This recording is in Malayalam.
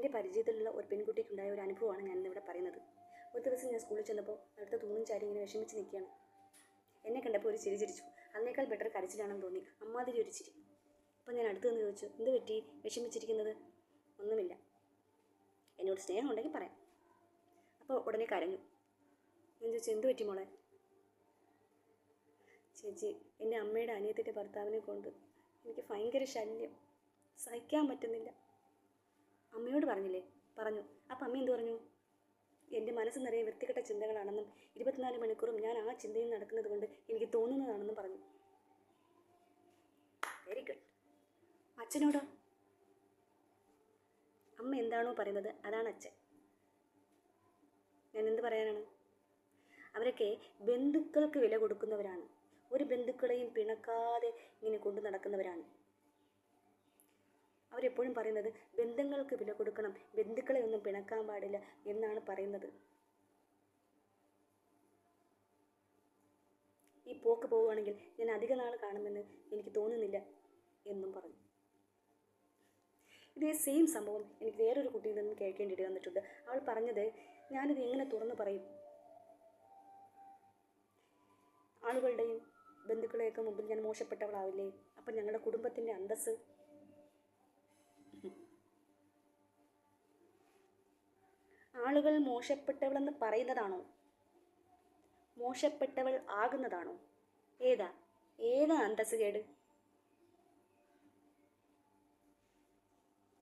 എൻ്റെ പരിചയത്തിലുള്ള ഒരു പെൺകുട്ടിക്കുണ്ടായ ഒരു അനുഭവമാണ് ഞാനിന്നിവിടെ പറയുന്നത്. ഒരു ദിവസം ഞാൻ സ്കൂളിൽ ചെന്നപ്പോൾ അടുത്ത തൂണും ചാരി ഇങ്ങനെ വിഷമിച്ച് നിൽക്കുകയാണ്. എന്നെ കണ്ടപ്പോൾ ഒരു ചിരി ചിരിച്ചു. അതിനേക്കാൾ ബെറ്റർ കരച്ചിലാണെന്ന് തോന്നി. അമ്മാതിരി ഒരു ചിരി. അപ്പോൾ ഞാൻ അടുത്ത് നിന്ന് ചോദിച്ചു, എന്ത് പറ്റി വിഷമിച്ചിരിക്കുന്നത്? ഒന്നുമില്ല, എന്നോട് സ്നേഹം ഉണ്ടെങ്കിൽ പറയാം. അപ്പോൾ ഉടനെ കരഞ്ഞു. ഞാൻ ചോദിച്ചു, എന്ത് പറ്റി മോളെ? ചേച്ചി, എൻ്റെ അമ്മയുടെ അനിയത്തിൻ്റെ ഭർത്താവിനെ കൊണ്ട് എനിക്ക് ഭയങ്കര ശല്യം, സഹിക്കാൻ പറ്റുന്നില്ല. അമ്മയോട് പറഞ്ഞില്ലേ? പറഞ്ഞു. അപ്പം അമ്മ എന്ത് പറഞ്ഞു? എൻ്റെ മനസ്സ് നിറയെ വൃത്തികെട്ട ചിന്തകളാണെന്നും 24 മണിക്കൂറും ഞാൻ ആ ചിന്തയിൽ നടക്കുന്നത് കൊണ്ട് എനിക്ക് തോന്നുന്നതാണെന്നും പറഞ്ഞു. Very good. അച്ഛനോടോ? അമ്മ എന്താണോ പറയുന്നത് അതാണ് അച്ഛൻ. ഞാൻ എന്ത് പറയാനാണ്? അവരൊക്കെ ബന്ധുക്കൾക്ക് വില കൊടുക്കുന്നവരാണ്. ഒരു ബന്ധുക്കളെയും പിണക്കാതെ ഇങ്ങനെ കൊണ്ടു നടക്കുന്നവരാണ്. അവരെപ്പോഴും പറയുന്നത് ബന്ധങ്ങൾക്ക് വില കൊടുക്കണം, ബന്ധുക്കളെ ഒന്നും പിണക്കാൻ പാടില്ല എന്നാണ് പറയുന്നത്. ഈ പോക്ക് പോവുകയാണെങ്കിൽ ഞാൻ അധിക നാൾ കാണുമെന്ന് എനിക്ക് തോന്നുന്നില്ല എന്നും പറഞ്ഞു. ഇതേ സെയിം സംഭവം എനിക്ക് വേറൊരു കുട്ടിയിൽ നിന്നും കേൾക്കേണ്ടിയിട്ട് വന്നിട്ടുണ്ട്. അവൾ പറഞ്ഞത്, ഞാനിത് എങ്ങനെ തുറന്നു പറയും? ആളുകളുടെയും ബന്ധുക്കളെയൊക്കെ മുമ്പിൽ ഞാൻ മോശപ്പെട്ടവളാവില്ലേ? അപ്പം ഞങ്ങളുടെ കുടുംബത്തിൻ്റെ അന്തസ്സ്. ആളുകൾ മോശപ്പെട്ടവളെന്ന് പറയുന്നതാണോ? മോശപ്പെട്ടവൾ ആകുന്നതാണോ? ഏതാ അന്തസ്സ് കേട്?